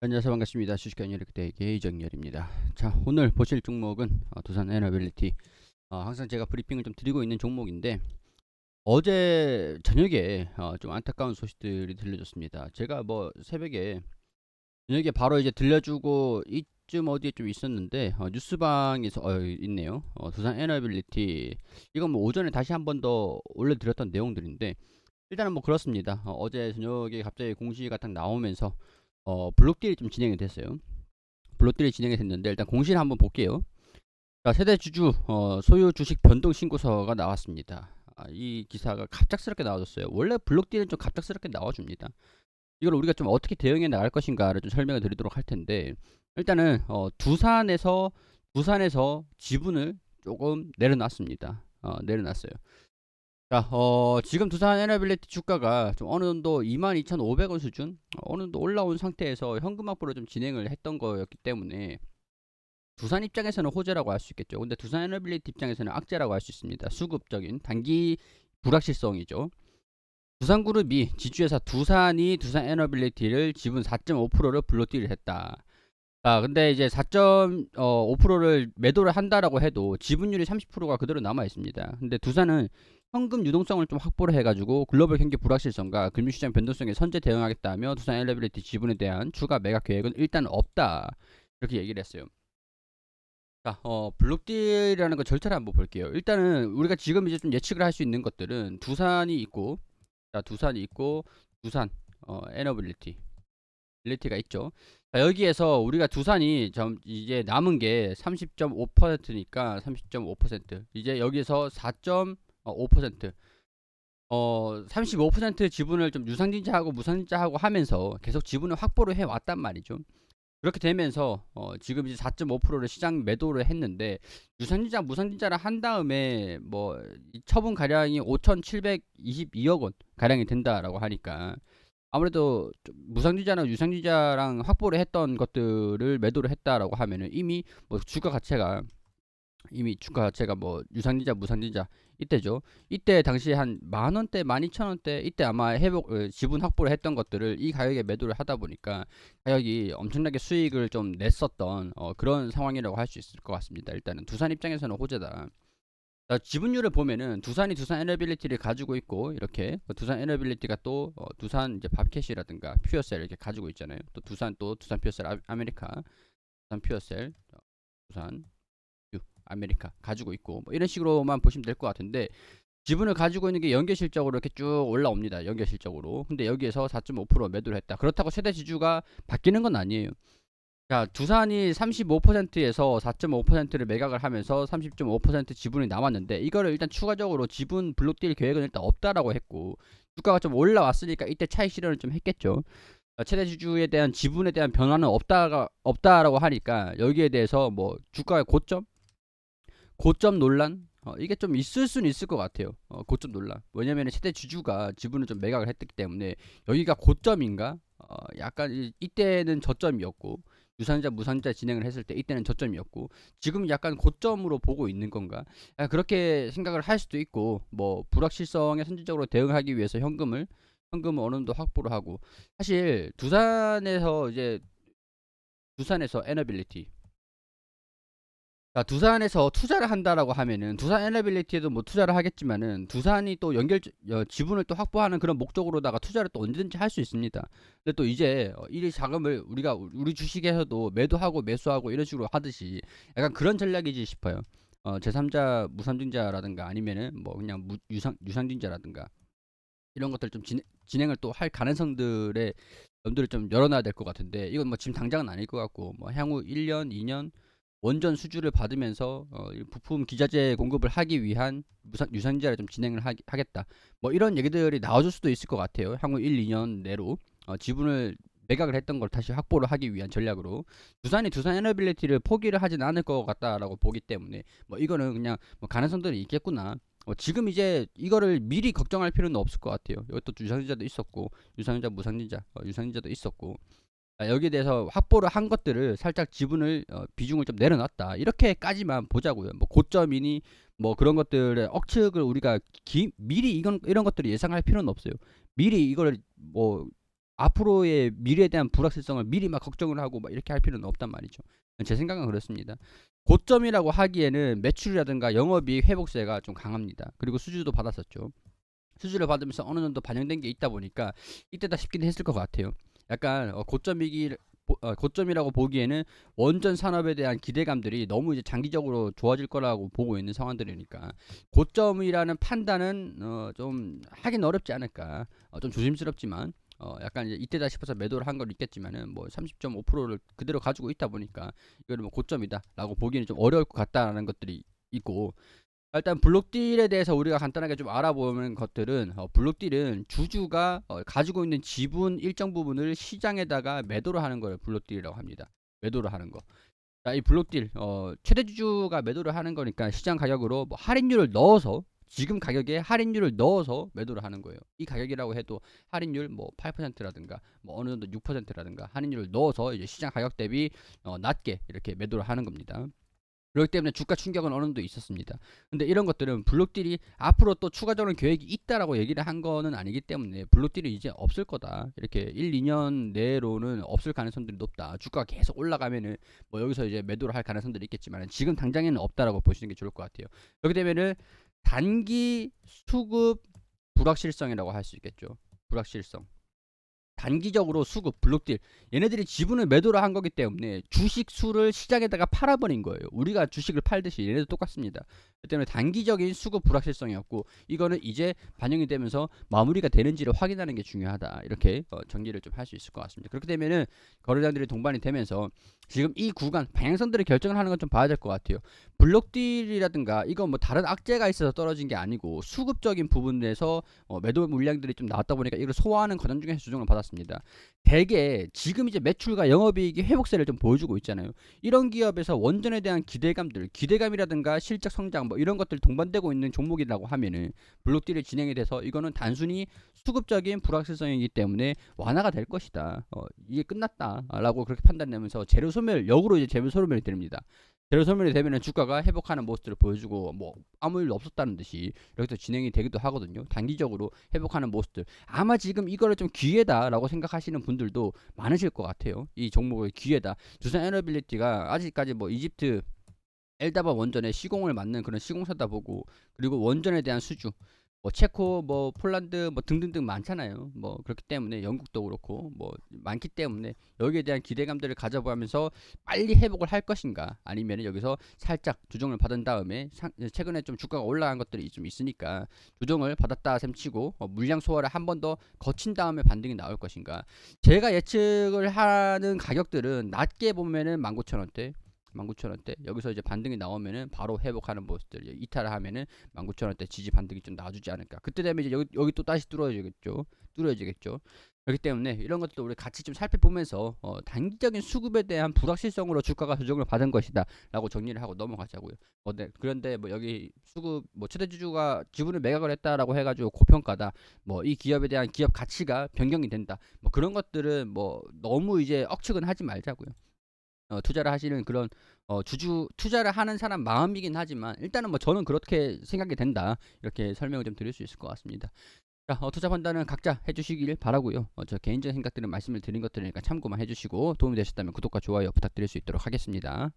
안녕하세요. 반갑습니다. 주식회사 이렇게 이정열입니다. 자, 오늘 보실 종목은 두산 에너빌리티. 항상 제가 브리핑을 좀 드리고 있는 종목인데 어제 저녁에 좀 안타까운 소식들이 들려졌습니다. 제가 뭐 새벽에 저녁에 바로 이제 들려주고 이쯤 어디에 좀 있었는데 뉴스방에서 있네요. 두산 에너빌리티 이건 뭐 오전에 다시 한 번 더 올려드렸던 내용들인데 일단은 뭐 그렇습니다. 어제 저녁에 갑자기 공시가 딱 나오면서 블록딜이 좀 진행이 됐어요. 블록딜이 진행이 됐는데 일단 공시를 한번 볼게요. 자, 세대 주주 소유 주식 변동 신고서가 나왔습니다. 이 기사가 갑작스럽게 나와줬어요. 원래 블록딜은 좀 갑작스럽게 나와줍니다. 이걸 우리가 좀 어떻게 대응해 나갈 것인가를 좀 설명을 드리도록 할 텐데 일단은 두산에서 지분을 조금 내려놨습니다. 내려놨어요. 자, 지금 두산 에너빌리티 주가가 좀 어느 정도 22,500원 수준 어느 정도 올라온 상태에서 현금 확보를 좀 진행을 했던 거였기 때문에 두산 입장에서는 호재라고 할 수 있겠죠. 근데 두산 에너빌리티 입장에서는 악재라고 할 수 있습니다. 수급적인 단기 불확실성이죠. 두산그룹이 지주회사 두산이 두산 에너빌리티를 지분 4.5%를 블록딜을 했다. 근데 이제 4.5%를 매도를 한다라고 해도 지분율이 30%가 그대로 남아 있습니다. 근데 두산은 현금 유동성을 좀 확보를 해가지고 글로벌 경기 불확실성과 금융시장 변동성에 선제 대응하겠다며 두산 엘리빌리티 지분에 대한 추가 매각 계획은 일단 없다. 이렇게 얘기를 했어요. 자, 블록딜이라는 거 절차를 한번 볼게요. 일단은 우리가 지금 이제 좀 예측을 할 수 있는 것들은 두산이 있고, 자, 두산이 있고, 두산, 에너빌리티. 빌리티가 있죠. 자, 여기에서 우리가 두산이 이제 남은 게 30.5%니까 30.5% 이제 여기서 4.5% 35% 지분을 좀 유상증자하고 무상증자하고 하면서 계속 지분을 확보를 해 왔단 말이죠. 그렇게 되면서 지금 이제 4.5%를 시장 매도를 했는데 유상증자 무상증자를 한 다음에 뭐 처분 가량이 5,722억 원 가량이 된다라고 하니까 아무래도 좀 무상증자나 유상증자랑 확보를 했던 것들을 매도를 했다라고 하면은 뭐 주가 자체가 뭐 유상증자 무상증자 이때죠. 이때 당시에 한 만원대 12,000원대 이때 아마 지분 확보를 했던 것들을 이 가격에 매도를 하다 보니까 가격이 엄청나게 수익을 좀 냈었던 그런 상황이라고 할 수 있을 것 같습니다. 일단은 두산 입장에서는 호재다. 자, 지분율을 보면은 두산이 두산 에너빌리티를 가지고 있고 이렇게 두산 에너빌리티가 또 두산 이제 밥캐시라든가 퓨어셀 이렇게 가지고 있잖아요. 또 두산 퓨어셀 아메리카, 두산 퓨어셀, 두산 유 아메리카 가지고 있고 뭐 이런 식으로만 보시면 될 것 같은데 지분을 가지고 있는 게 연계실적으로 이렇게 쭉 올라옵니다. 연계실적으로. 근데 여기에서 4.5% 매도를 했다. 그렇다고 세대 지주가 바뀌는 건 아니에요. 자, 두산이 35%에서 4.5%를 매각을 하면서 30.5% 지분이 남았는데 이거를 일단 추가적으로 지분 블록딜 계획은 일단 없다라고 했고 주가가 좀 올라왔으니까 이때 차익 실현을 좀 했겠죠. 최대 주주에 대한 지분에 대한 변화는 없다라고 하니까 여기에 대해서 뭐 주가의 고점 논란 이게 좀 있을 수는 있을 것 같아요. 고점 논란. 왜냐면 최대 주주가 지분을 좀 매각을 했기 때문에 여기가 고점인가? 약간 이때는 저점이었고 유상자 무상자 진행을 했을 때 이때는 저점이었고 지금 약간 고점으로 보고 있는 건가? 그렇게 생각을 할 수도 있고 뭐 불확실성에 선제적으로 대응하기 위해서 현금을 어느 정도 확보를 하고 사실 두산에서 에너빌리티 두산에서 투자를 한다라고 하면은 두산 에너빌리티에도 뭐 투자를 하겠지만은 두산이 또 지분을 또 확보하는 그런 목적으로다가 투자를 또 언제든지 할 수 있습니다. 근데 또 이제 이 자금을 우리 주식에서도 매도하고 매수하고 이런 식으로 하듯이 약간 그런 전략이지 싶어요. 제3자 무상증자라든가 아니면은 뭐 그냥 유상증자라든가 이런 것들 좀 진행을 또 할 가능성들의 염두를 좀 열어놔야 될 것 같은데 이건 뭐 지금 당장은 아닐 것 같고 뭐 향후 1년, 2년 원전 수주를 받으면서 부품 기자재 공급을 하기 위한 유상증자를 좀 진행을 하겠다. 뭐 이런 얘기들이 나와줄 수도 있을 것 같아요. 향후 1, 2년 내로 지분을 매각을 했던 걸 다시 확보를 하기 위한 전략으로 두산이 두산 에너빌리티를 포기를 하진 않을 것 같다라고 보기 때문에 뭐 이거는 그냥 뭐 가능성들이 있겠구나. 지금 이제 이거를 미리 걱정할 필요는 없을 것 같아요. 이것도 유상증자도 있었고 유상증자 무상증자 유상증자도 있었고 여기에 대해서 확보를 한 것들을 살짝 지분을 비중을 좀 내려놨다 이렇게까지만 보자고요. 뭐 고점이니 뭐 그런 것들의 억측을 우리가 미리 이런 것들을 예상할 필요는 없어요. 미리 이거를 뭐 앞으로의 미래에 대한 불확실성을 미리 막 걱정을 하고 막 이렇게 할 필요는 없단 말이죠. 제 생각은 그렇습니다. 고점이라고 하기에는 매출이라든가 영업이익 회복세가 좀 강합니다. 그리고 수주도 받았었죠. 수주를 받으면서 어느 정도 반영된 게 있다 보니까 이때다 싶긴 했을 것 같아요. 약간 고점이라고 보기에는 원전 산업에 대한 기대감들이 너무 이제 장기적으로 좋아질 거라고 보고 있는 상황들이니까 고점이라는 판단은 좀 하긴 어렵지 않을까. 좀 조심스럽지만 약간 이제 이때다 싶어서 매도를 한 건 있겠지만은 뭐 30.5%를 그대로 가지고 있다 보니까 이거는 뭐 고점이다라고 보기에는 좀 어려울 것 같다라는 것들이 있고, 일단 블록딜에 대해서 우리가 간단하게 좀 알아보는 것들은 블록딜은 주주가 가지고 있는 지분 일정 부분을 시장에다가 매도를 하는 걸 블록딜이라고 합니다. 매도를 하는 거. 자, 이 블록딜 최대 주주가 매도를 하는 거니까 시장 가격으로 뭐 할인율을 넣어서 지금 가격에 할인율을 넣어서 매도를 하는 거예요. 이 가격이라고 해도 할인율 뭐 8%라든가 뭐 어느 정도 6%라든가 할인율을 넣어서 이제 시장 가격 대비 낮게 이렇게 매도를 하는 겁니다. 그렇기 때문에 주가 충격은 어느 정도 있었습니다. 근데 이런 것들은 블록딜이 앞으로 또 추가적인 계획이 있다라고 얘기를 한 거는 아니기 때문에 블록딜이 이제 없을 거다. 이렇게 1, 2년 내로는 없을 가능성들이 높다. 주가가 계속 올라가면은 뭐 여기서 이제 매도를 할 가능성들이 있겠지만 지금 당장에는 없다라고 보시는 게 좋을 것 같아요. 그렇게 되면은 단기 수급 불확실성이라고 할 수 있겠죠. 불확실성. 단기적으로 수급, 블록딜, 얘네들이 지분을 매도를 한 거기 때문에 주식 수를 시장에다가 팔아버린 거예요. 우리가 주식을 팔듯이 얘네도 똑같습니다. 그 때문에 단기적인 수급 불확실성이었고, 이거는 이제 반영이 되면서 마무리가 되는지를 확인하는 게 중요하다. 이렇게 정리를 좀 할 수 있을 것 같습니다. 그렇게 되면은 거래량들이 동반이 되면서 지금 이 구간 방향성들을 결정을 하는 건 좀 봐야 될 것 같아요. 블록딜이라든가 이건 뭐 다른 악재가 있어서 떨어진 게 아니고 수급적인 부분에서 매도 물량들이 좀 나왔다 보니까 이걸 소화하는 과정 중에서 조정을 받았습니다. 대개 지금 이제 매출과 영업이익이 회복세를 좀 보여주고 있잖아요. 이런 기업에서 원전에 대한 기대감이라든가 실적 성장 뭐 이런 것들 동반되고 있는 종목이라고 하면은 블록딜이 진행이 돼서 이거는 단순히 수급적인 불확실성이기 때문에 완화가 될 것이다. 이게 끝났다라고 그렇게 판단되면서 역으로 이제 재료 소멸이 됩니다. 재료 소멸이 되면은 주가가 회복하는 모습들을 보여주고 뭐 아무 일 없었다는 듯이 이렇게 진행이 되기도 하거든요. 단기적으로 회복하는 모습들. 아마 지금 이거를 좀 기회다라고 생각하시는 분들도 많으실 것 같아요. 이 종목의 기회다. 두산 에너빌리티가 아직까지 뭐 이집트 엘다바 원전에 시공을 맡는 그런 시공사다 보고, 그리고 원전에 대한 수주 뭐 체코 뭐 폴란드 뭐 등등등 많잖아요. 뭐 그렇기 때문에 영국도 그렇고 뭐 많기 때문에 여기에 대한 기대감들을 가져보면서 빨리 회복을 할 것인가, 아니면 여기서 살짝 조정을 받은 다음에 최근에 좀 주가가 올라간 것들이 좀 있으니까 조정을 받았다 셈치고 물량 소화를 한 번 더 거친 다음에 반등이 나올 것인가. 제가 예측을 하는 가격들은 낮게 보면은 19,000원대 19,000원대 여기서 이제 반등이 나오면은 바로 회복하는 모습들, 이탈을 하면은 19,000원대 지지 반등이 좀 나와주지 않을까. 그때 되면 이제 여기 또 다시 뚫어지겠죠. 그렇기 때문에 이런 것도 우리 같이 좀 살펴보면서 단기적인 수급에 대한 불확실성으로 주가가 조정을 받은 것이다라고 정리를 하고 넘어가자고요. 네, 그런데 뭐 여기 수급 뭐 최대 주주가 지분을 매각을 했다라고 해가지고 고평가다, 뭐 이 기업에 대한 기업 가치가 변경이 된다, 뭐 그런 것들은 뭐 너무 이제 억측은 하지 말자고요. 투자를 하시는 그런 주주 투자를 하는 사람 마음이긴 하지만 일단은 뭐 저는 그렇게 생각이 된다, 이렇게 설명을 좀 드릴 수 있을 것 같습니다. 자, 투자 판단은 각자 해주시길 바라고요. 저 개인적인 생각들은 말씀을 드린 것들이니까 참고만 해주시고 도움이 되셨다면 구독과 좋아요 부탁드릴 수 있도록 하겠습니다.